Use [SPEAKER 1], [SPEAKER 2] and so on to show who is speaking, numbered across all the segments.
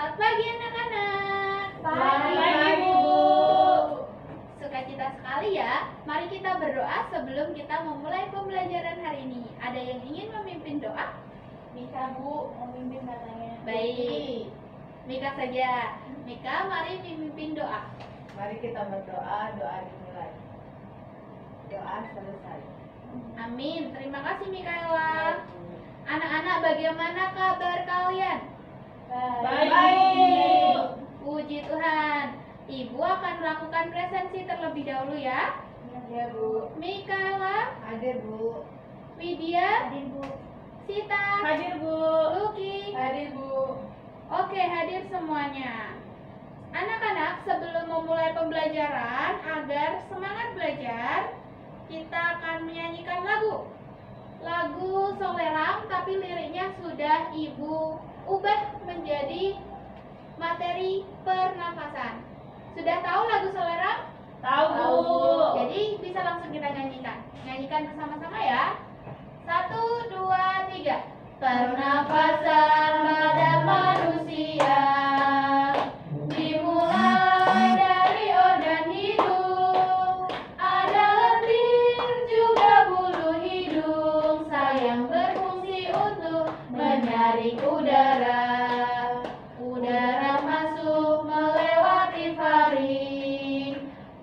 [SPEAKER 1] Selamat pagi anak-anak.
[SPEAKER 2] Pagi, Bu.
[SPEAKER 1] Sukacita sekali ya. Mari kita berdoa sebelum kita memulai pembelajaran hari ini. Ada yang ingin memimpin doa?
[SPEAKER 2] Mika, Bu, memimpin katanya.
[SPEAKER 1] Baik. Mika saja. Mika, mari memimpin doa.
[SPEAKER 2] Mari kita berdoa, doa dimulai. Doa selesai.
[SPEAKER 1] Amin. Terima kasih Mikaela. Anak-anak, bagaimana kabar kalian?
[SPEAKER 2] Baik.
[SPEAKER 1] Puji Tuhan. Ibu akan melakukan presensi terlebih dahulu ya.
[SPEAKER 2] Ya, Bu.
[SPEAKER 1] Mikaela,
[SPEAKER 2] Hadir, Bu.
[SPEAKER 1] Widya,
[SPEAKER 2] Hadir, Bu.
[SPEAKER 1] Sita,
[SPEAKER 2] Hadir, Bu.
[SPEAKER 1] Luki.
[SPEAKER 2] Hadir, Bu.
[SPEAKER 1] Oke, hadir semuanya. Anak-anak, sebelum memulai pembelajaran, agar semangat belajar, kita akan menyanyikan lagu. Lagu Solerang, tapi liriknya sudah Ibu ubah menjadi materi pernafasan. Sudah tahu lagu Solerang?
[SPEAKER 2] Tahu, Bu.
[SPEAKER 1] Jadi bisa langsung kita nyanyikan. Nyanyikan bersama-sama ya. 1, 2, 3. Pernafasan badan manusia dimulai dari organ hidung. Ada lendir juga bulu hidung, sayang berfungsi untuk menyaring udara. Udara masuk melewati faring,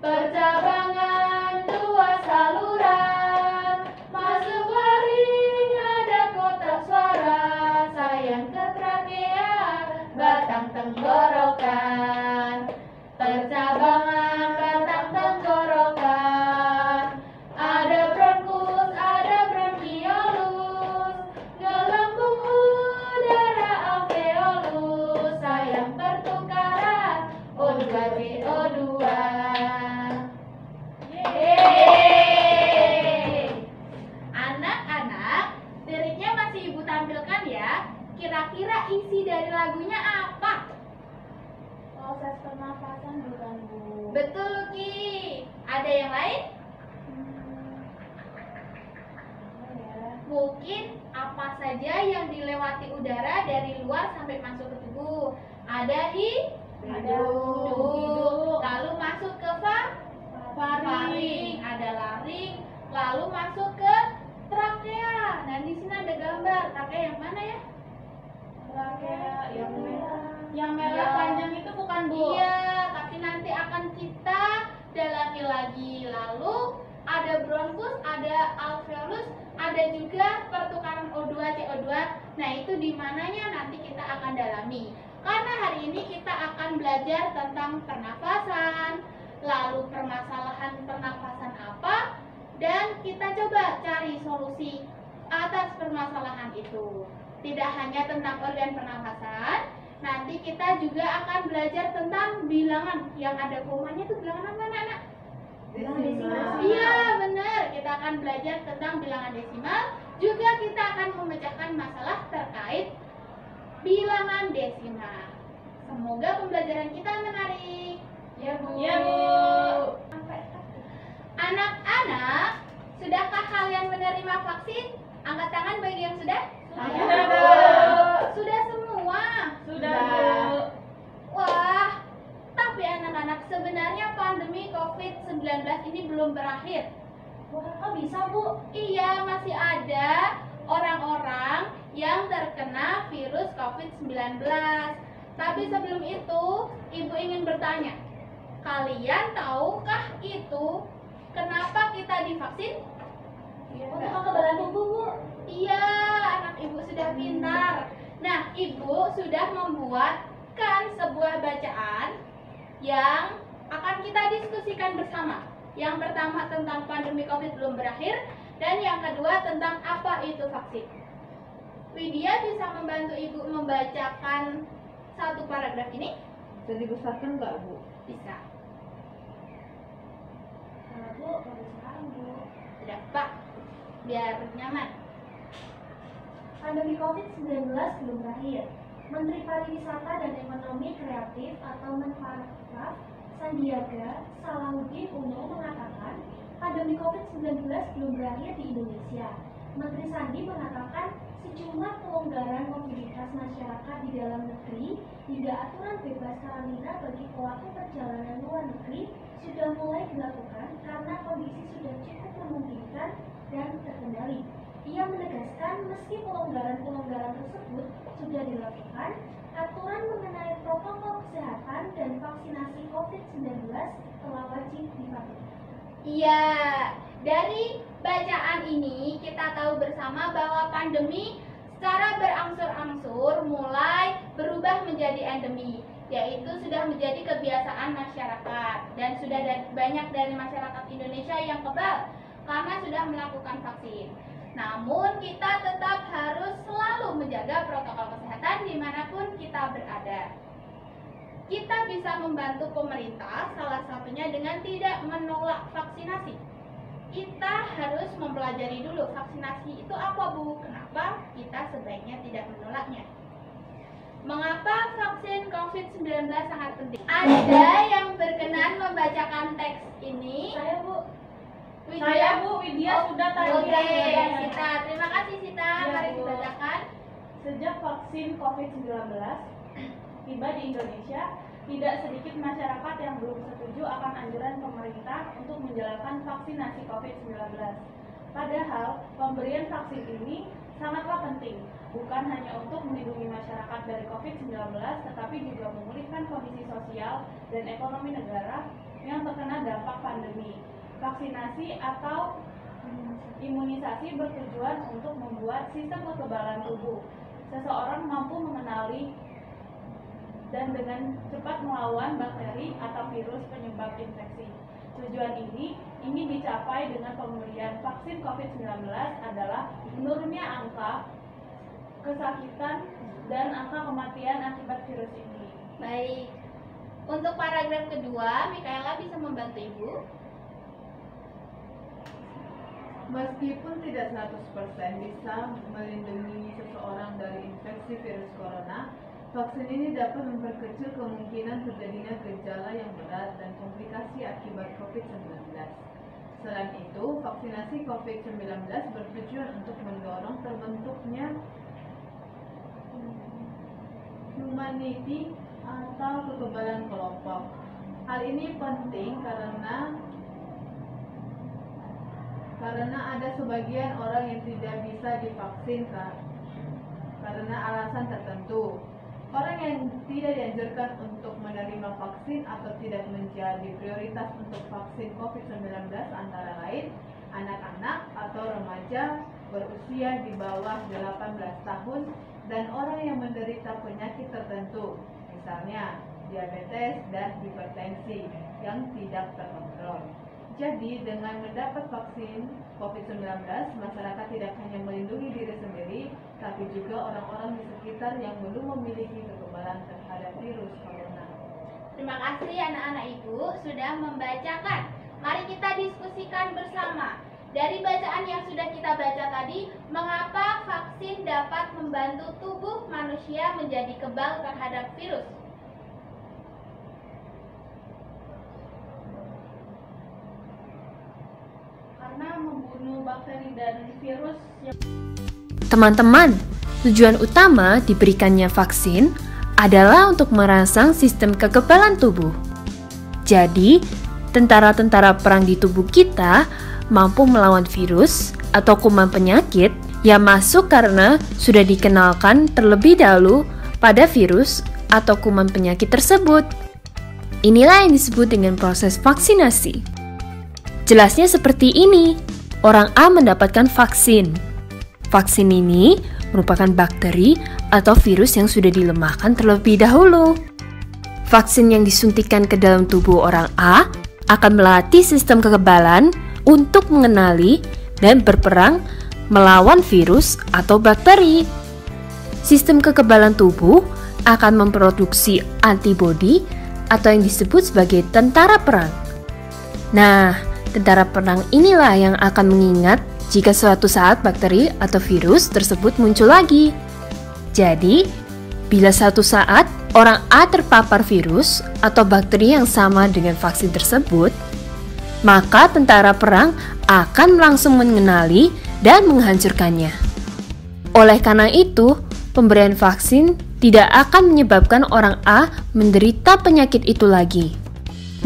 [SPEAKER 1] percabangan dua saluran, masuk laring ada kotak suara, sayang ke trakea, batang tenggorokan. Percabangan batang tenggorokan, ada bronkus, ada bronkiolus, gelembung udara alveolus, sayang pertukaran O2 CO2. Yeay! Anak-anak, liriknya masih Ibu tampilkan ya. Kira-kira isi dari lagunya apa?
[SPEAKER 2] Proses pernafasan bukan, Bu.
[SPEAKER 1] Betul, Luki. Ada yang lain? Mungkin apa saja yang dilewati udara dari luar sampai masuk ke tubuh. Ada hidung, lalu masuk ke faring, ada laring, lalu masuk ke trakea. Dan di sini ada gambar. Trakea yang mana ya?
[SPEAKER 2] Trakea yang merah.
[SPEAKER 1] Yang merah
[SPEAKER 2] Ya.
[SPEAKER 1] panjang itu bukan, Bu? Iya, tapi nanti akan kita dalami lagi. Lalu ada bronkus, ada alveolus, ada juga pertukaran O2 CO2. Nah, itu di mananya nanti kita akan dalami. Karena hari ini kita akan belajar tentang pernafasan, lalu permasalahan pernafasan apa, dan kita coba cari solusi atas permasalahan itu. Tidak hanya tentang organ pernafasan, nanti kita juga akan belajar tentang bilangan. Yang ada komanya itu bilangan apa, anak-anak?
[SPEAKER 2] Desimal.
[SPEAKER 1] Iya, benar. Kita akan belajar tentang bilangan desimal. Juga kita akan memecahkan masalah terkait bilangan desimal. Semoga pembelajaran kita menarik.
[SPEAKER 2] Ya, Bu.
[SPEAKER 1] Ya, Bu. Anak-anak, sudahkah kalian menerima vaksin? Angkat tangan bagi yang sudah.
[SPEAKER 2] Sudah, Bu.
[SPEAKER 1] Sudah semua.
[SPEAKER 2] Sudah, Bu.
[SPEAKER 1] Wah, tapi anak-anak, sebenarnya pandemi COVID-19 ini belum berakhir.
[SPEAKER 2] Wah, kok bisa, Bu?
[SPEAKER 1] Iya, masih ada orang-orang yang terkena virus COVID-19. Tapi sebelum itu, Ibu ingin bertanya, kalian tahukah itu kenapa kita divaksin?
[SPEAKER 2] Untuk kekebalan tubuh, Bu.
[SPEAKER 1] Iya, anak Ibu sudah pintar. Nah, Ibu sudah membuatkan sebuah bacaan yang akan kita diskusikan bersama. Yang pertama tentang pandemi COVID belum berakhir, dan yang kedua tentang apa itu vaksin. Widya bisa membantu Ibu membacakan satu paragraf ini?
[SPEAKER 2] Bisa dibesarkan nggak, Bu?
[SPEAKER 1] Bisa.
[SPEAKER 2] Bu, baru sekarang, Bu.
[SPEAKER 1] Sudah, Pak. Biar nyaman.
[SPEAKER 3] Pandemi COVID-19 belum berakhir. Menteri Pariwisata dan Ekonomi Kreatif atau Menparekraf Sandiaga Salahuddin Uno mengatakan pandemi COVID-19 belum berakhir di Indonesia. Menteri Sandi mengatakan sejumlah pelonggaran mobilitas masyarakat di dalam negeri hingga aturan bebas karantina bagi pelaku perjalanan luar negeri sudah mulai dilakukan karena kondisi sudah cukup memungkinkan dan terkendali. Ia menegaskan meski pelonggaran-pelonggaran tersebut sudah dilakukan, aturan mengenai protokol kesehatan dan vaksinasi COVID-19 telah wajib dipatuhi.
[SPEAKER 1] Iya, dari bacaan ini kita tahu bersama bahwa pandemi secara berangsur-angsur mulai berubah menjadi endemi, yaitu sudah menjadi kebiasaan masyarakat dan sudah banyak dari masyarakat Indonesia yang kebal karena sudah melakukan vaksin. Namun kita tetap harus selalu menjaga protokol kesehatan dimanapun kita berada. Kita bisa membantu pemerintah salah satunya dengan tidak menolak vaksinasi. Kita harus mempelajari dulu vaksinasi itu apa, Bu? Kenapa kita sebaiknya tidak menolaknya? Mengapa vaksin COVID-19 sangat penting? Ada yang berkenan membacakan teks ini?
[SPEAKER 2] Saya, Bu.
[SPEAKER 1] Widya?
[SPEAKER 2] Bu, Widya sudah tadi.
[SPEAKER 1] Oke, Sita. Terima kasih, Sita.
[SPEAKER 2] Ya,
[SPEAKER 1] Mari
[SPEAKER 2] Bu.
[SPEAKER 1] dibacakan.
[SPEAKER 2] Sejak vaksin COVID-19 tiba di Indonesia, tidak sedikit masyarakat yang belum setuju akan anjuran pemerintah untuk menjalankan vaksinasi COVID-19. Padahal, pemberian vaksin ini sangatlah penting, bukan hanya untuk melindungi masyarakat dari COVID-19, tetapi juga memulihkan kondisi sosial dan ekonomi negara yang terkena dampak pandemi. Vaksinasi atau imunisasi bertujuan untuk membuat sistem kekebalan tubuh seseorang mampu mengenali dan dengan cepat melawan bakteri atau virus penyebab infeksi. Tujuan ini ingin dicapai dengan pemberian vaksin COVID-19 adalah menurunnya angka kesakitan dan angka kematian akibat virus ini.
[SPEAKER 1] Baik. Untuk paragraf kedua, Mikaela bisa membantu Ibu.
[SPEAKER 4] Meskipun tidak 100% bisa melindungi seseorang dari infeksi virus corona, vaksin ini dapat memperkecil kemungkinan terjadinya gejala yang berat dan komplikasi akibat COVID-19. Selain itu, vaksinasi COVID-19 bertujuan untuk mendorong terbentuknya humanity atau kekebalan kelompok. Hal ini penting karena ada sebagian orang yang tidak bisa divaksin karena alasan tertentu. Orang yang tidak dianjurkan untuk menerima vaksin atau tidak menjadi prioritas untuk vaksin COVID-19 antara lain anak-anak atau remaja berusia di bawah 18 tahun dan orang yang menderita penyakit tertentu, misalnya diabetes dan hipertensi yang tidak terkontrol. Jadi, dengan mendapat vaksin COVID-19, masyarakat tidak hanya melindungi diri sendiri, tapi juga orang-orang di sekitar yang belum memiliki kekebalan terhadap virus corona.
[SPEAKER 1] Terima kasih anak-anak Ibu sudah membacakan. Mari kita diskusikan bersama. Dari bacaan yang sudah kita baca tadi, mengapa vaksin dapat membantu tubuh manusia menjadi kebal terhadap virus?
[SPEAKER 2] Karena membunuh bakteri dan virus yang
[SPEAKER 5] Teman-teman, tujuan utama diberikannya vaksin adalah untuk merangsang sistem kekebalan tubuh. Jadi, tentara-tentara perang di tubuh kita mampu melawan virus atau kuman penyakit yang masuk karena sudah dikenalkan terlebih dahulu pada virus atau kuman penyakit tersebut. Inilah yang disebut dengan proses vaksinasi. Jelasnya seperti ini. Orang A mendapatkan vaksin. Vaksin ini merupakan bakteri atau virus yang sudah dilemahkan terlebih dahulu. Vaksin yang disuntikan ke dalam tubuh orang A akan melatih sistem kekebalan untuk mengenali dan berperang melawan virus atau bakteri. Sistem kekebalan tubuh akan memproduksi antibodi atau yang disebut sebagai tentara perang. Nah, tentara perang inilah yang akan mengingat jika suatu saat bakteri atau virus tersebut muncul lagi. Jadi, bila suatu saat orang A terpapar virus atau bakteri yang sama dengan vaksin tersebut, maka tentara perang akan langsung mengenali dan menghancurkannya. Oleh karena itu, pemberian vaksin tidak akan menyebabkan orang A menderita penyakit itu lagi.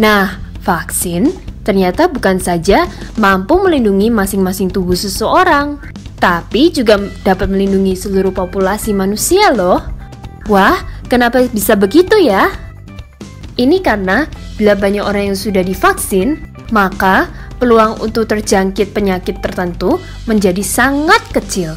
[SPEAKER 5] Nah, vaksin ternyata bukan saja mampu melindungi masing-masing tubuh seseorang, tapi juga dapat melindungi seluruh populasi manusia loh. Wah, kenapa bisa begitu ya? Ini karena bila banyak orang yang sudah divaksin, maka peluang untuk terjangkit penyakit tertentu menjadi sangat kecil.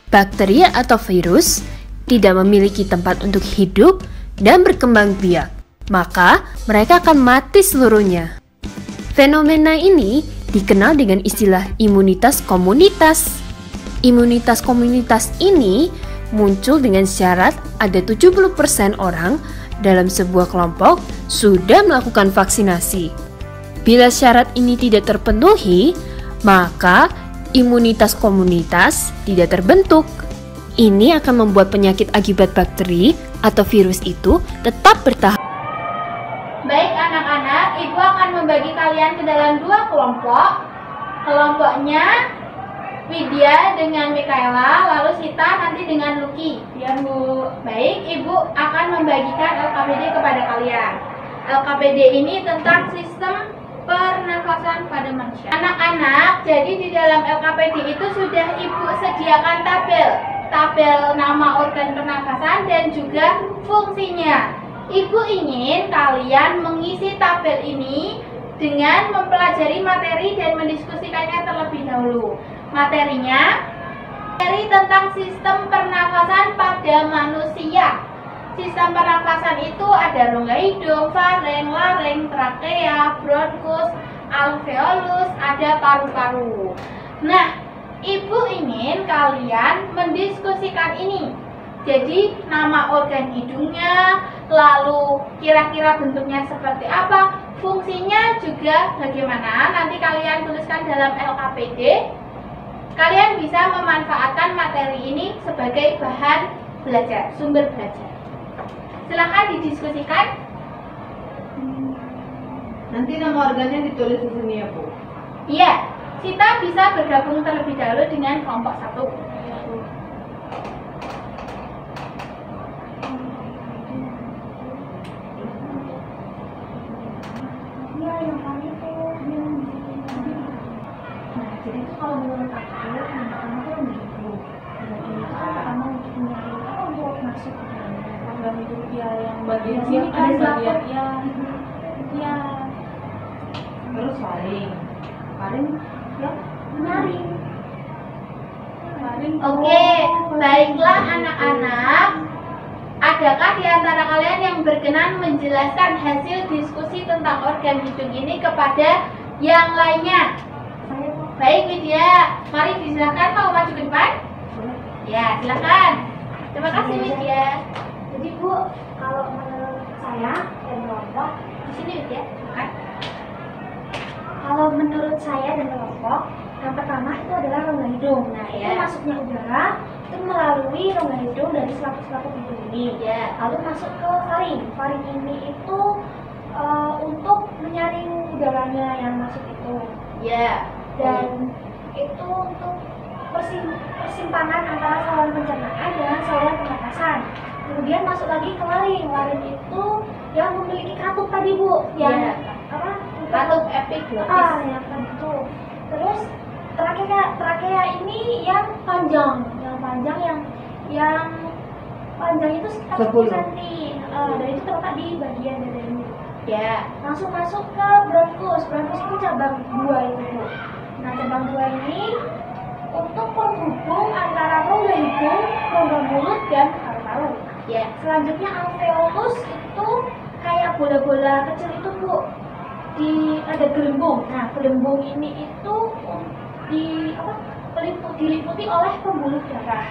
[SPEAKER 5] Bakteri atau virus tidak memiliki tempat untuk hidup dan berkembang biak, maka mereka akan mati seluruhnya. Fenomena ini dikenal dengan istilah imunitas komunitas. Imunitas komunitas ini muncul dengan syarat ada 70% orang dalam sebuah kelompok sudah melakukan vaksinasi. Bila syarat ini tidak terpenuhi, maka imunitas komunitas tidak terbentuk. Ini akan membuat penyakit akibat bakteri atau virus itu tetap bertahan.
[SPEAKER 1] Baik anak-anak, Ibu akan membagi kalian ke dalam 2 kelompok. Kelompoknya Widya dengan Mikaela, lalu Sita nanti dengan Lucky.
[SPEAKER 2] Ya Bu.
[SPEAKER 1] Baik, Ibu akan membagikan LKPD kepada kalian. LKPD ini tentang sistem pernafasan pada manusia. Anak-anak, jadi di dalam LKPD itu sudah Ibu sediakan tabel nama organ pernafasan dan juga fungsinya. Ibu ingin kalian mengisi tabel ini dengan mempelajari materi dan mendiskusikannya terlebih dahulu. Materinya, materi tentang sistem pernafasan pada manusia. Sistem pernafasan itu ada rongga hidung, fareng, lareng, trakea, bronkus, alveolus, ada paru-paru. Nah, Ibu ingin kalian mendiskusikan ini. Jadi nama organ hidungnya, lalu kira-kira bentuknya seperti apa, fungsinya juga bagaimana, nanti kalian tuliskan dalam LKPD. Kalian bisa memanfaatkan materi ini sebagai bahan belajar, sumber belajar. Silahkan didiskusikan.
[SPEAKER 4] Nanti nama organnya ditulis di sini ya Bu.
[SPEAKER 1] Iya, kita bisa bergabung terlebih dahulu dengan kelompok 1.
[SPEAKER 3] Jadi itu kalau menurut aku yang pertama tuh begitu. Jadi itu pertama untuk mencari apa untuk masuk ke dalamnya.
[SPEAKER 2] Rongga hidup ya yang bagian
[SPEAKER 3] Sini
[SPEAKER 2] sini
[SPEAKER 3] kan
[SPEAKER 2] ada bagian
[SPEAKER 3] belakang.
[SPEAKER 2] ya.
[SPEAKER 4] Terus faring. Faring ya
[SPEAKER 3] Menyaring.
[SPEAKER 2] Faring.
[SPEAKER 1] Oke, baiklah anak-anak. Adakah di antara kalian yang berkenan menjelaskan hasil diskusi tentang organ hidung ini kepada yang lainnya?
[SPEAKER 3] Saya
[SPEAKER 1] Baik Widya, mari disilakan, mau maju ke depan? Ya, silakan. Terima kasih Widya.
[SPEAKER 3] Jadi Bu, kalau menurut saya dan kelompok,
[SPEAKER 1] Di sini Widya, silakan.
[SPEAKER 3] kalau menurut saya dan kelompok, yang pertama itu adalah rongga hidung. Nah, itu
[SPEAKER 1] Ya.
[SPEAKER 3] masuknya udara itu melalui rongga hidung dari selaput-selaput hidung ini.
[SPEAKER 1] Ya.
[SPEAKER 3] Lalu masuk ke faring. Faring ini itu untuk menyaring udaranya yang masuk itu.
[SPEAKER 1] Ya.
[SPEAKER 3] Dan itu untuk persimpangan antara saluran pencernaan dengan saluran pernapasan. Kemudian masuk lagi ke laring. Laring itu yang memiliki katup tadi Bu, yang
[SPEAKER 1] Ya.
[SPEAKER 3] apa?
[SPEAKER 1] Katup epiglotis.
[SPEAKER 3] Yang tadi. Terus trakea ini yang panjang yang panjang itu sekitar 10 cm. Dan itu terletak di bagian dada ini.
[SPEAKER 1] Ya.
[SPEAKER 3] Langsung masuk ke bronkus. Bronkus itu cabang 2 itu Bu. Nah, cabang 2 ini untuk penghubung antara rongga hidung, rongga mulut, dan paru-paru.
[SPEAKER 1] Ya.
[SPEAKER 3] Selanjutnya alveolus itu kayak bola-bola kecil itu Bu. Ada gelembung. Nah, gelembung ini itu diliputi oleh pembuluh darah.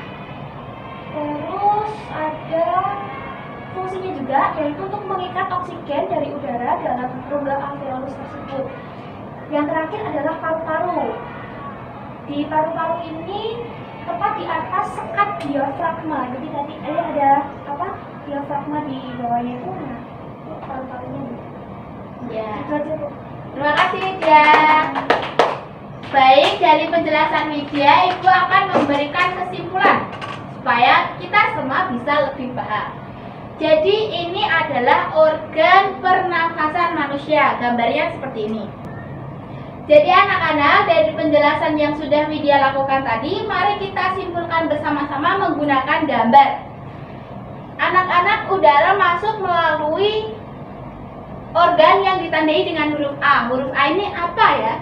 [SPEAKER 3] Terus ada fungsinya juga, yaitu untuk mengikat oksigen dari udara dalam rongga alveolus tersebut. Yang terakhir adalah paru-paru. Di paru-paru ini tepat di atas sekat diafragma. Jadi tadi ada diafragma di bawahnya itu. Nah, itu paru-parunya.
[SPEAKER 1] Ya.
[SPEAKER 3] Itu aja Bu.
[SPEAKER 1] Terima kasih Widya. Baik, dari penjelasan Widya, Ibu akan memberikan kesimpulan supaya kita semua bisa lebih paham. Jadi ini adalah organ pernafasan manusia, gambarnya seperti ini. Jadi anak-anak, dari penjelasan yang sudah Widya lakukan tadi, mari kita simpulkan bersama-sama menggunakan gambar. Anak-anak, udara masuk melalui organ yang ditandai dengan huruf A. Huruf A ini apa ya?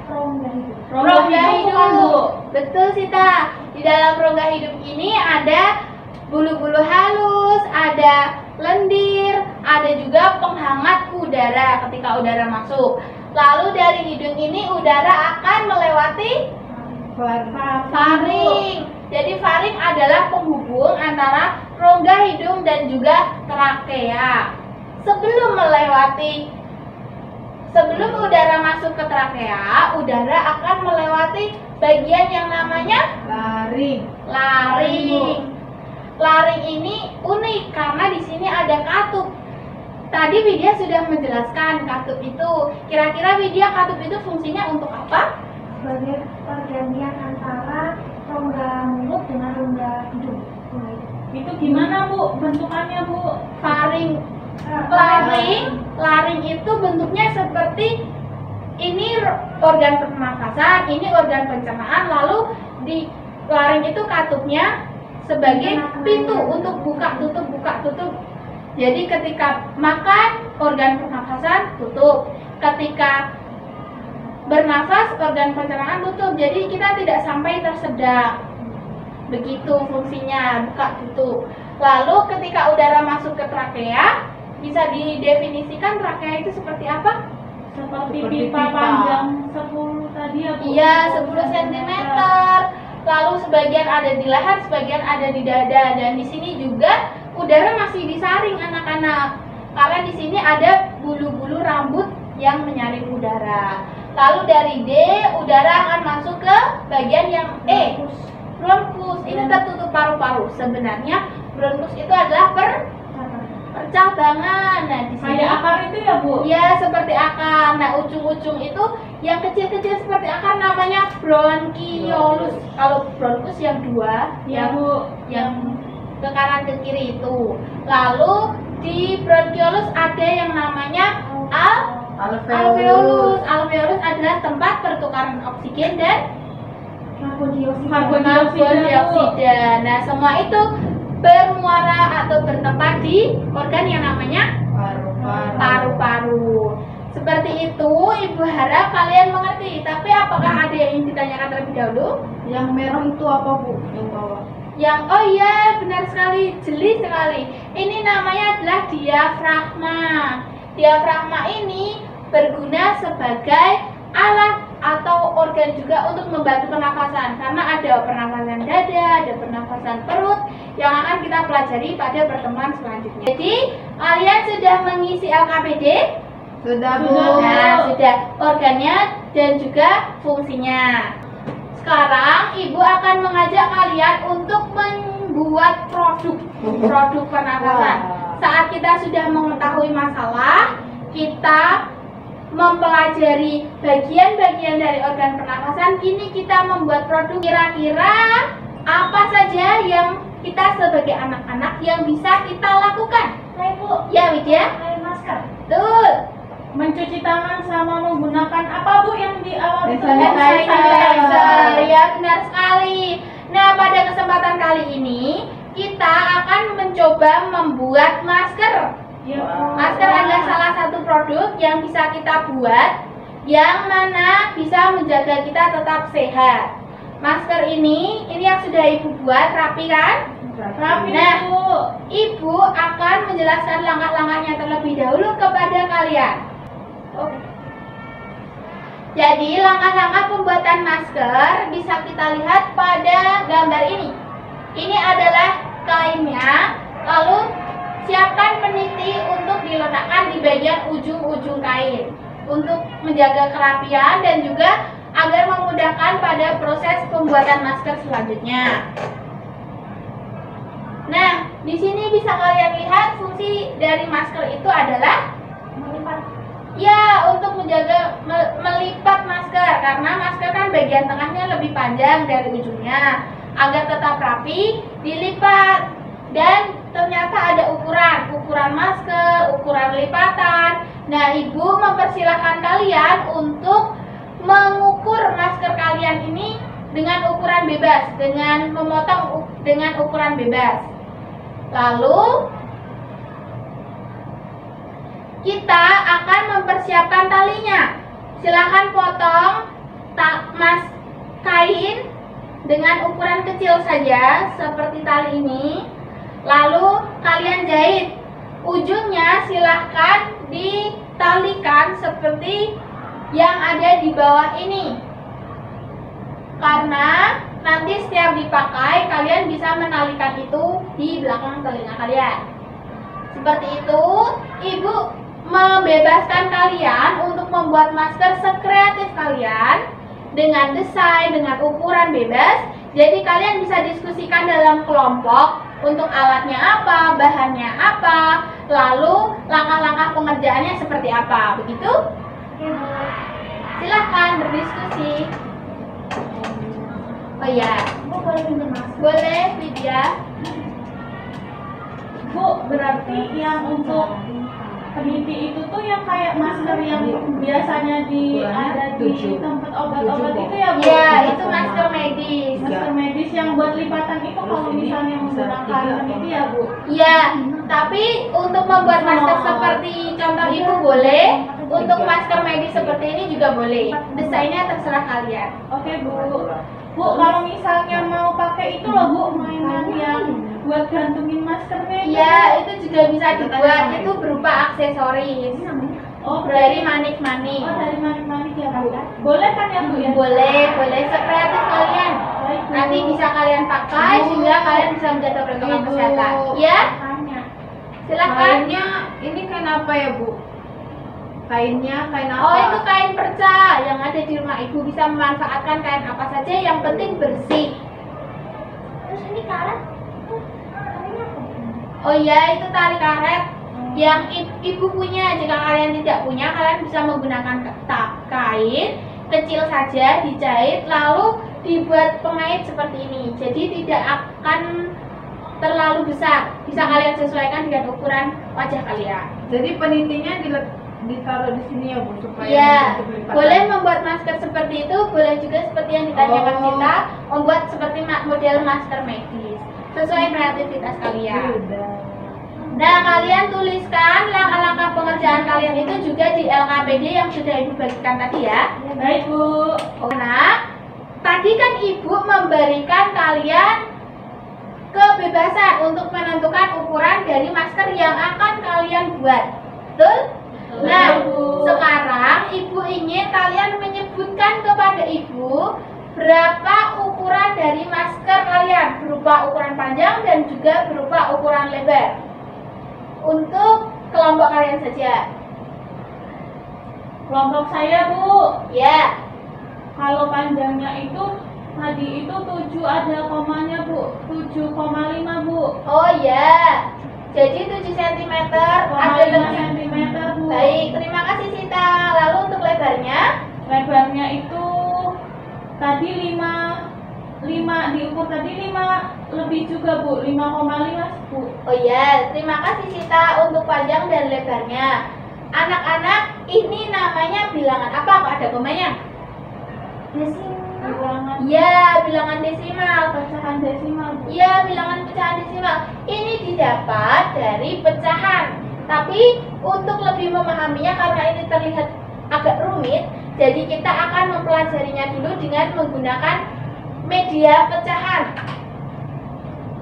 [SPEAKER 1] Rongga hidup. Betul, Sita. Di dalam rongga hidup ini ada bulu-bulu halus, ada lendir, ada juga penghangat udara ketika udara masuk. Lalu dari hidung ini udara akan melewati faring. Jadi faring adalah penghubung antara rongga hidung dan juga trakea. Sebelum udara masuk ke trakea, udara akan melewati bagian yang namanya laring. Laring ini unik karena di sini ada katup. Tadi Widya sudah menjelaskan katup itu. Kira-kira Widya, katup itu fungsinya untuk apa?
[SPEAKER 3] Sebagai pergantian antara rongga mulut dengan rongga hidung.
[SPEAKER 2] Itu gimana Bu bentukannya Bu?
[SPEAKER 1] Laring itu bentuknya seperti ini organ pernafasan, ini organ pencernaan, lalu di laring itu katupnya sebagai pintu untuk buka tutup. Jadi ketika makan, organ pernafasan tutup. Ketika bernafas, organ pencernaan tutup. Jadi kita tidak sampai tersedak. Begitu fungsinya, buka tutup. Lalu ketika udara masuk ke trakea, bisa didefinisikan trakea itu seperti apa?
[SPEAKER 2] Seperti pipa panjang 10 tadi ya Bu?
[SPEAKER 1] Iya, 10 cm. Lalu sebagian ada di leher, sebagian ada di dada. Dan di sini juga udara masih disaring anak-anak. Karena di sini ada bulu-bulu rambut yang menyaring udara. Lalu dari D, udara akan masuk ke bagian yang E, bronkus. Ini tertutup paru-paru. Sebenarnya bronkus itu adalah percabangan. Nah, di sini
[SPEAKER 2] kayak akar itu ya Bu?
[SPEAKER 1] Ya, seperti akar. Nah, ujung-ujung itu yang kecil-kecil seperti akar namanya bronkiolus. Kalau bronkus yang dua,
[SPEAKER 2] Ya Bu.
[SPEAKER 1] yang ke kanan ke kiri itu. Lalu di bronkiolus ada yang namanya alveolus. Alveolus adalah tempat pertukaran oksigen dan karbon dioksida. Nah, semua itu bermuara atau bertempat di organ yang namanya paru-paru. Seperti itu, Ibu harap kalian mengerti. Tapi apakah ada yang ingin ditanyakan terlebih dahulu?
[SPEAKER 4] Yang merah itu apa Bu? Yang bawah?
[SPEAKER 1] Oh iya, benar sekali, jeli sekali. Ini namanya adalah diafragma. Diafragma ini berguna sebagai alat atau organ juga untuk membantu pernafasan. Karena ada pernafasan dada, ada pernafasan perut yang akan kita pelajari pada pertemuan selanjutnya. Jadi, kalian sudah mengisi LKPD?
[SPEAKER 4] Sudah Bu.
[SPEAKER 1] Nah, sudah organnya dan juga fungsinya. Sekarang Ibu akan mengajak kalian untuk membuat produk pernafasan. Saat kita sudah mengetahui masalah, kita mempelajari bagian-bagian dari organ pernafasan, kini kita membuat produk. Kira-kira apa saja yang kita sebagai anak-anak yang bisa kita lakukan?
[SPEAKER 3] Bu,
[SPEAKER 1] Ya, Widya?
[SPEAKER 3] pakai masker.
[SPEAKER 1] Betul.
[SPEAKER 2] Mencuci tangan sama menggunakan apa Bu yang di awal itu?
[SPEAKER 1] Sanitizer. Ya, benar sekali. Nah, pada kesempatan kali ini kita akan mencoba membuat masker.
[SPEAKER 2] Ya,
[SPEAKER 1] Masker adalah salah satu produk yang bisa kita buat, yang mana bisa menjaga kita tetap sehat. Masker ini yang sudah Ibu buat, rapi kan?
[SPEAKER 2] Rapi
[SPEAKER 1] Nah,
[SPEAKER 2] Bu.
[SPEAKER 1] Ibu akan menjelaskan langkah-langkahnya terlebih dahulu kepada kalian. Oke. Jadi langkah-langkah pembuatan masker bisa kita lihat pada gambar ini. Ini adalah kainnya, lalu siapkan peniti untuk diletakkan di bagian ujung-ujung kain untuk menjaga kerapian dan juga agar memudahkan pada proses pembuatan masker selanjutnya. Nah, di sini bisa kalian lihat fungsi dari masker itu adalah Ya, untuk menjaga melipat masker, karena masker kan bagian tengahnya lebih panjang dari ujungnya. Agar tetap rapi, dilipat. Dan ternyata ada ukuran masker, ukuran lipatan. Nah, Ibu mempersilahkan kalian untuk mengukur masker kalian ini dengan ukuran bebas, dengan memotong dengan ukuran bebas. Lalu kita akan mempersiapkan talinya. Silahkan potong kain dengan ukuran kecil saja seperti tali ini. Lalu kalian jahit. Ujungnya silahkan ditalikan seperti yang ada di bawah ini. Karena nanti setiap dipakai kalian bisa menalikan itu di belakang telinga kalian. Seperti itu, Ibu membebaskan kalian untuk membuat masker sekreatif kalian dengan desain, dengan ukuran bebas. Jadi kalian bisa diskusikan dalam kelompok untuk alatnya apa, bahannya apa, lalu langkah-langkah pengerjaannya seperti apa. Begitu? Silahkan berdiskusi. Oh iya,
[SPEAKER 3] Bu boleh pinjam masker?
[SPEAKER 1] boleh Widya.
[SPEAKER 2] Bu, berarti yang untuk peniti itu tuh yang kayak masker yang biasanya ada di tempat obat-obat itu ya Bu?
[SPEAKER 1] Ya, itu masker medis.
[SPEAKER 2] Masker medis yang buat lipatan itu kalau misalnya menggunakan peniti ya Bu?
[SPEAKER 1] Ya, tapi untuk membuat masker seperti contoh Ibu boleh. Untuk masker medis seperti ini juga boleh. Desainnya terserah kalian.
[SPEAKER 2] Oke Bu. Bu, kalau misalnya mau pakai itu loh Bu, mainan yang buat gantungin maskernya itu.
[SPEAKER 1] Ya, itu juga bisa dibuat. Itu berupa aksesoris.
[SPEAKER 2] Oh,
[SPEAKER 1] Dari manik-manik.
[SPEAKER 2] Oh, dari manik-manik ya Bu. Boleh kan ya Bu ya?
[SPEAKER 1] Boleh sekreatif kalian.
[SPEAKER 2] Baik, Bu.
[SPEAKER 1] Nanti bisa kalian pakai sehingga kalian bisa menjaga protokol
[SPEAKER 4] Ibu.
[SPEAKER 1] kesehatan. Ya,
[SPEAKER 3] Tanya.
[SPEAKER 1] silakan.
[SPEAKER 4] Kainnya ini kain apa ya Bu? Kainnya kain apa?
[SPEAKER 1] Oh, itu kain perca yang ada di rumah Ibu. Bisa memanfaatkan kain apa saja, yang penting bersih.
[SPEAKER 3] Terus ini karet? Karetnya apa?
[SPEAKER 1] Oh iya, itu tali karet yang Ibu punya. Jika kalian tidak punya, kalian bisa menggunakan kain kecil saja, dijahit lalu dibuat pengait seperti ini. Jadi tidak akan terlalu besar. Bisa kalian sesuaikan dengan ukuran wajah kalian.
[SPEAKER 4] Jadi penitinya ditaruh di sini ya Bu supaya
[SPEAKER 1] Ya,
[SPEAKER 4] untuk lipatan.
[SPEAKER 1] boleh membuat masker seperti itu, boleh juga seperti yang ditanyakan
[SPEAKER 4] Oh.
[SPEAKER 1] kita, membuat seperti model masker medis. Sesuai kreativitas kalian. Nah, kalian tuliskan langkah-langkah pengerjaan kalian itu juga di LKPD yang sudah Ibu bagikan tadi ya.
[SPEAKER 2] Baik Bu.
[SPEAKER 1] Nah, tadi kan Ibu memberikan kalian kebebasan untuk menentukan ukuran dari masker yang akan kalian buat. Betul? Nah, sekarang Ibu ingin kalian menyebutkan kepada Ibu berapa ukuran dari masker kalian, berupa ukuran panjang dan juga berupa ukuran lebar. Untuk kelompok kalian saja.
[SPEAKER 2] Kelompok saya Bu.
[SPEAKER 1] Ya,
[SPEAKER 2] Kalau panjangnya itu tadi itu 7 ada komanya Bu. 7,5 Bu.
[SPEAKER 1] oh ya. Jadi 7 cm ada
[SPEAKER 2] 5
[SPEAKER 1] lebih.
[SPEAKER 2] cm Bu.
[SPEAKER 1] Baik, terima kasih Sita. Lalu untuk lebarnya?
[SPEAKER 2] Lebarnya itu tadi 5 diukur tadi 5 lebih juga Bu, 5,5 Bu.
[SPEAKER 1] Oh ya, terima kasih Sita untuk panjang dan lebarnya. Anak-anak, ini namanya bilangan apa? Apa ada komanya?
[SPEAKER 2] Bilangan
[SPEAKER 1] Ya, bilangan desimal.
[SPEAKER 2] pecahan desimal Bu.
[SPEAKER 1] Ya, bilangan pecahan desimal. Ini didapat dari pecahan. Tapi untuk lebih memahaminya karena ini terlihat agak rumit, jadi kita akan mempelajarinya dulu dengan menggunakan media pecahan.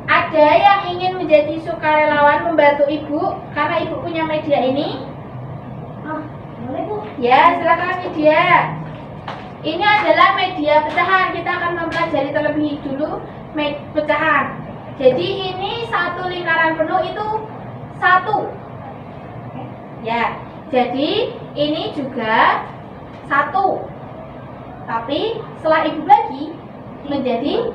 [SPEAKER 1] Ada yang ingin menjadi sukarelawan membantu Ibu karena Ibu punya media ini?
[SPEAKER 3] Boleh Bu?
[SPEAKER 1] Ya, silakan media. Ini adalah media pecahan. Kita akan mempelajari terlebih dulu pecahan. Jadi ini satu lingkaran penuh itu 1. Ya, jadi ini juga 1. Tapi setelah Ibu bagi menjadi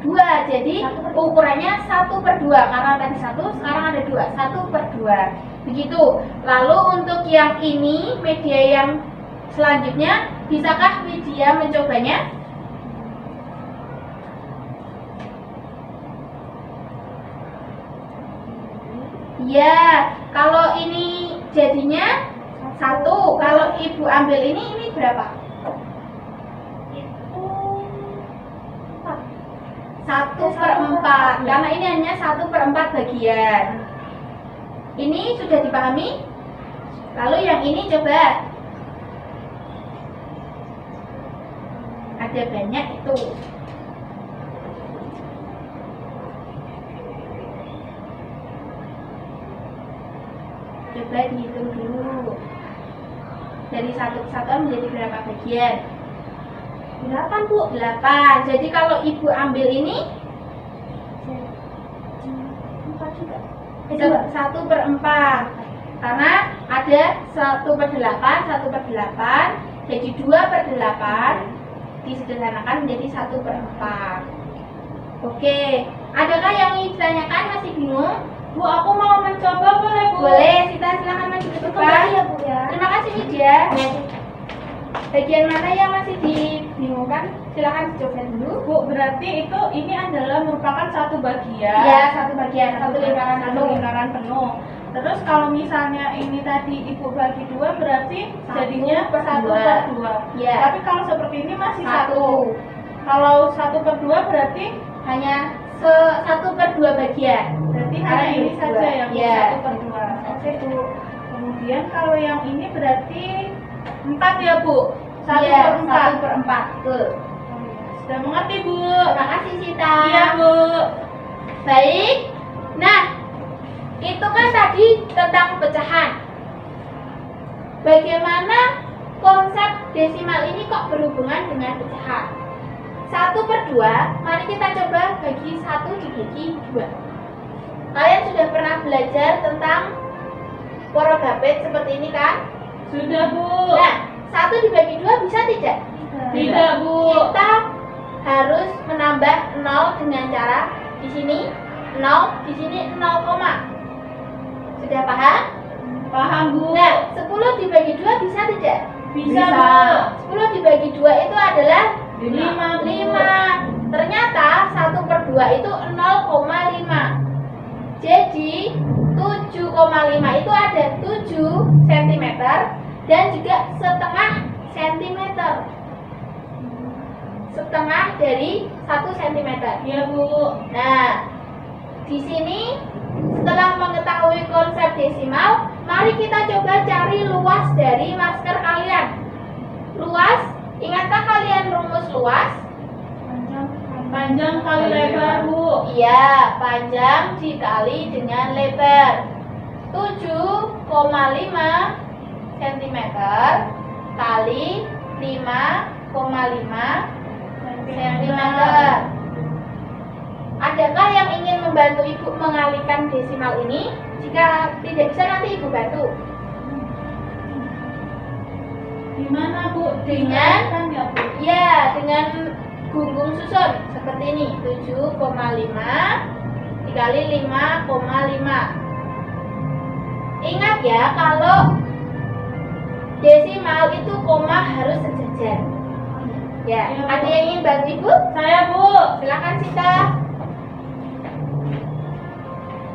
[SPEAKER 1] 2. Jadi ukurannya 1/2. Karena tadi 1, sekarang ada 2. 1/2. Begitu. Lalu untuk yang ini, media yang selanjutnya, bisakah Widya mencobanya? Ya, kalau ini jadinya 1, kalau ibu ambil ini berapa?
[SPEAKER 3] Itu
[SPEAKER 1] 1/4, karena ini hanya 1/4 bagian. Ini sudah dipahami? Lalu yang ini coba. Ada banyak itu. Coba dihitung dulu. Dari satu kesatuan menjadi berapa bagian?
[SPEAKER 3] 8, Bu.
[SPEAKER 1] 8. Jadi kalau ibu ambil ini
[SPEAKER 3] 4 juga.
[SPEAKER 1] 1/4. Karena ada 1/8, 1/8, jadi 2/8 disederhanakan menjadi 1/4. Oke, adakah yang ingin ditanyakan, masih bingung?
[SPEAKER 2] Bu, aku mau mencoba, boleh Bu?
[SPEAKER 1] Boleh, Sita silakan maju ke depan.
[SPEAKER 3] Kembali ya, Bu ya.
[SPEAKER 1] Terima kasih Widya. Bagian mana yang masih dibingungkan? Silakan dicoba dulu.
[SPEAKER 2] Bu, berarti ini adalah merupakan satu bagian.
[SPEAKER 1] Ya, satu bagian, satu lingkaran
[SPEAKER 2] Satu
[SPEAKER 1] penuh.
[SPEAKER 2] lingkaran penuh. Terus kalau misalnya ini tadi ibu bagi 2 berarti jadinya 1/2.
[SPEAKER 1] Ya.
[SPEAKER 2] Tapi kalau seperti ini masih 1.
[SPEAKER 1] Satu.
[SPEAKER 2] Kalau 1/2 berarti
[SPEAKER 1] Hanya 1/2 bagian.
[SPEAKER 2] hanya
[SPEAKER 1] Karena
[SPEAKER 2] ini
[SPEAKER 1] dua.
[SPEAKER 2] saja yang
[SPEAKER 1] Ya.
[SPEAKER 2] 1/2. Oke Bu. Kemudian kalau yang ini berarti 4 ya Bu. 1/4.
[SPEAKER 1] 1/4. Betul.
[SPEAKER 2] Sudah mengerti Bu?
[SPEAKER 1] Terima kasih Sita.
[SPEAKER 2] Iya Bu.
[SPEAKER 1] Baik. Nah, itu kan tadi tentang pecahan. Bagaimana konsep desimal ini kok berhubungan dengan pecahan? 1/2, mari kita coba bagi 1 dibagi 2. Kalian sudah pernah belajar tentang porogapet seperti ini kan?
[SPEAKER 2] Sudah Bu.
[SPEAKER 1] Nah, 1 dibagi 2 bisa tidak?
[SPEAKER 2] Tidak Bu.
[SPEAKER 1] Kita harus menambah 0 dengan cara di sini 0, di sini 0, sudah paham?
[SPEAKER 2] Paham Bu.
[SPEAKER 1] Nah, 10 dibagi 2 bisa tidak?
[SPEAKER 2] Bisa Bu.
[SPEAKER 1] 10 dibagi 2 itu adalah
[SPEAKER 2] 5 Bu.
[SPEAKER 1] 5. Ternyata 1/2 itu 0,5. Jadi 7,5 itu ada 7 cm dan juga setengah centimeter. Setengah dari 1 cm.
[SPEAKER 2] Iya Bu.
[SPEAKER 1] Nah, di sini setelah mengetahui konsep desimal, mari kita coba cari luas dari masker kalian. Luas, ingatkah kalian rumus luas?
[SPEAKER 2] Panjang kali lebar Bu.
[SPEAKER 1] Iya, panjang dikali dengan lebar. 7,5 cm kali 5,5 cm. Adakah yang ingin membantu Ibu mengalihkan desimal ini? Jika tidak bisa, nanti Ibu bantu.
[SPEAKER 2] Gimana Bu?
[SPEAKER 1] Dengan
[SPEAKER 2] Kan ya Bu.
[SPEAKER 1] ya, dengan gunggung susun seperti ini. 7,5 dikali 5,5. Ingat ya, kalau desimal itu koma harus sejajar. Ya,
[SPEAKER 2] Ya, Bu.
[SPEAKER 1] ada yang ingin bantu Ibu?
[SPEAKER 2] Saya Bu.
[SPEAKER 1] Silakan Sita.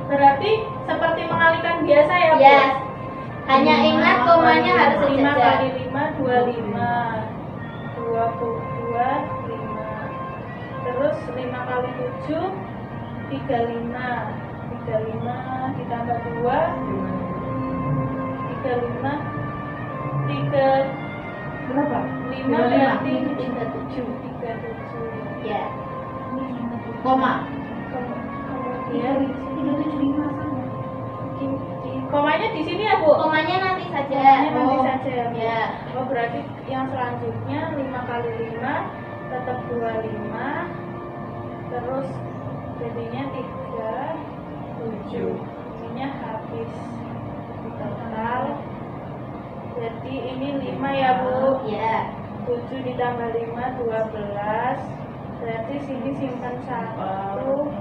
[SPEAKER 2] Berarti seperti mengalihkan biasa ya Bu.
[SPEAKER 1] Yes. Hanya ingat komanya harus
[SPEAKER 2] 5
[SPEAKER 1] sejajar.
[SPEAKER 2] kali 5 25. 22 5. Terus 5 kali 7 35. 35 ditambah 2 35 3 berapa? 5 berarti
[SPEAKER 1] 37.
[SPEAKER 2] 37.
[SPEAKER 1] Ya. Koma.
[SPEAKER 2] Kemudian
[SPEAKER 3] 375 sama.
[SPEAKER 2] komanya di sini ya Bu?
[SPEAKER 1] Komanya nanti saja.
[SPEAKER 2] Komanya nanti saja ya Bu?
[SPEAKER 1] Ya.
[SPEAKER 2] Oh berarti yang selanjutnya 5 kali 5 tetap 25. Terus jadinya 37. Ininya habis total. Jadi ini 5 ya Bu.
[SPEAKER 1] Ya.
[SPEAKER 2] 7 ditambah 5 12. Berarti sini simpan 1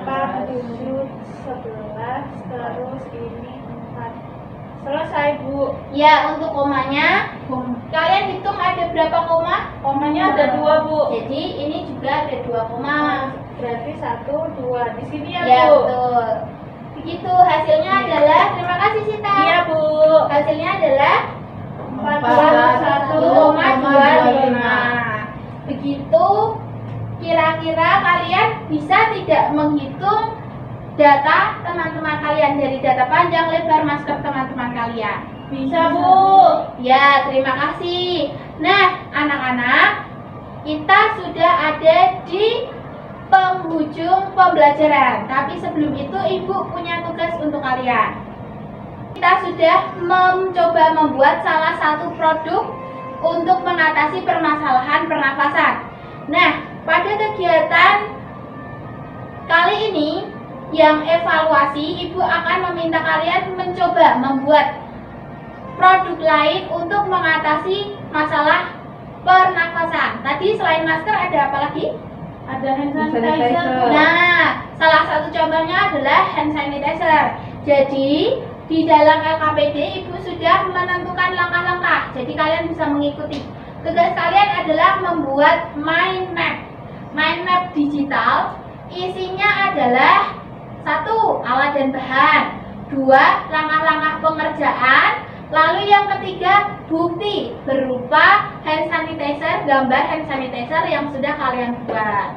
[SPEAKER 2] 4 7 11. Terus ini 4 Selesai, Bu.
[SPEAKER 1] Ya, untuk komanya, kalian hitung ada berapa koma?
[SPEAKER 2] Komanya ada 2, Bu.
[SPEAKER 1] Jadi ini juga ada 2 koma.
[SPEAKER 2] Berarti 1, 2. Di sini ya,
[SPEAKER 1] Ya,
[SPEAKER 2] Bu.
[SPEAKER 1] betul. Begitu, hasilnya adalah, terima kasih Sita.
[SPEAKER 2] Iya, Bu.
[SPEAKER 1] Hasilnya adalah 41,25. Begitu, kira-kira kalian bisa tidak menghitung data teman-teman kalian dari data panjang lebar masker teman-teman kalian?
[SPEAKER 2] Bisa, Bu.
[SPEAKER 1] Ya, terima kasih. Nah, anak-anak, kita sudah ada di penghujung pembelajaran. Tapi sebelum itu, Ibu punya tugas untuk kalian. Kita sudah mencoba membuat salah satu produk untuk mengatasi permasalahan pernafasan. Nah, pada kegiatan kali ini yang evaluasi, Ibu akan meminta kalian mencoba membuat produk lain untuk mengatasi masalah pernafasan. Tadi selain masker ada apa lagi?
[SPEAKER 2] Ada hand sanitizer, Bu.
[SPEAKER 1] Nah, salah satu contohnya adalah hand sanitizer. Jadi, di dalam LKPD Ibu sudah menentukan langkah-langkah. Jadi kalian bisa mengikuti. Tugas kalian adalah membuat mind map. Mind map digital isinya adalah 1. Alat dan bahan, 2. Langkah-langkah pengerjaan, lalu yang ketiga bukti berupa hand sanitizer, gambar hand sanitizer yang sudah kalian buat.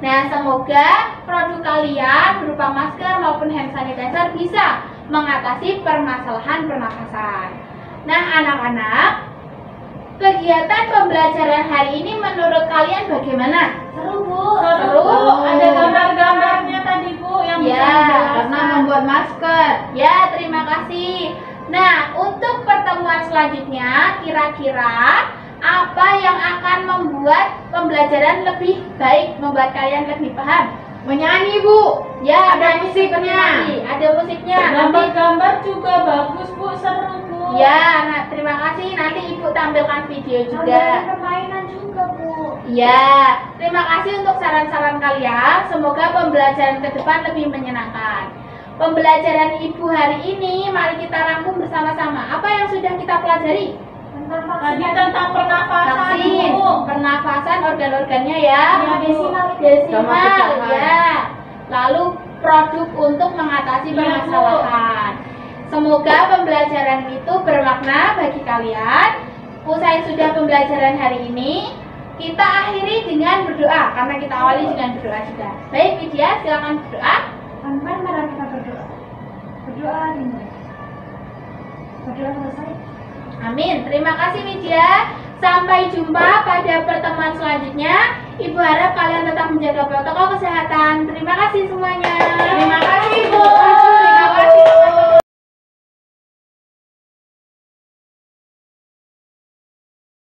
[SPEAKER 1] Nah, semoga produk kalian berupa masker maupun hand sanitizer bisa mengatasi permasalahan pernafasan. Nah, anak-anak, kegiatan pembelajaran hari ini menurut kalian bagaimana?
[SPEAKER 3] Seru, Bu.
[SPEAKER 2] Seru. Ada gambar-gambarnya tadi, Bu, yang bisa
[SPEAKER 1] Ya,
[SPEAKER 2] menjelaskan.
[SPEAKER 4] Karena membuat masker.
[SPEAKER 1] Ya, terima kasih. Nah, untuk pertemuan selanjutnya, kira-kira apa yang akan membuat pembelajaran lebih baik, membuat kalian lebih paham?
[SPEAKER 4] Menyanyi, Bu.
[SPEAKER 1] Ya,
[SPEAKER 4] Ada musiknya.
[SPEAKER 1] Ada musiknya. Nanti,
[SPEAKER 2] Gambar-gambar juga bagus, Bu. Seru, Bu.
[SPEAKER 1] ya, nah, terima kasih. Nanti Ibu tampilkan video
[SPEAKER 3] Ada
[SPEAKER 1] juga.
[SPEAKER 3] permainan juga, Bu.
[SPEAKER 1] Ya, terima kasih untuk saran-saran kalian. Semoga pembelajaran ke depan lebih menyenangkan. Pembelajaran Ibu hari ini, mari kita rangkum bersama-sama. Apa yang sudah kita pelajari?
[SPEAKER 3] Tentang
[SPEAKER 2] Tadi tentang pernafasan,
[SPEAKER 1] Vaksin,
[SPEAKER 2] Bu.
[SPEAKER 1] pernafasan, organ-organnya ya.
[SPEAKER 2] Ya, Bu.
[SPEAKER 3] desimal.
[SPEAKER 1] Desimal,
[SPEAKER 4] pecahan.
[SPEAKER 1] ya. Lalu produk untuk mengatasi
[SPEAKER 2] Ya, Bu.
[SPEAKER 1] permasalahan. Semoga pembelajaran itu bermakna bagi kalian. Usai sudah pembelajaran hari ini, kita akhiri dengan berdoa karena kita awali dengan berdoa juga. Baik, Widya, silakan berdoa.
[SPEAKER 3] Teman-teman, mari kita berdoa. Berdoa dimulai. Berdoa selesai.
[SPEAKER 1] Amin. Terima kasih Widya. Sampai jumpa pada pertemuan selanjutnya. Ibu harap kalian tetap menjaga protokol kesehatan. Terima kasih semuanya.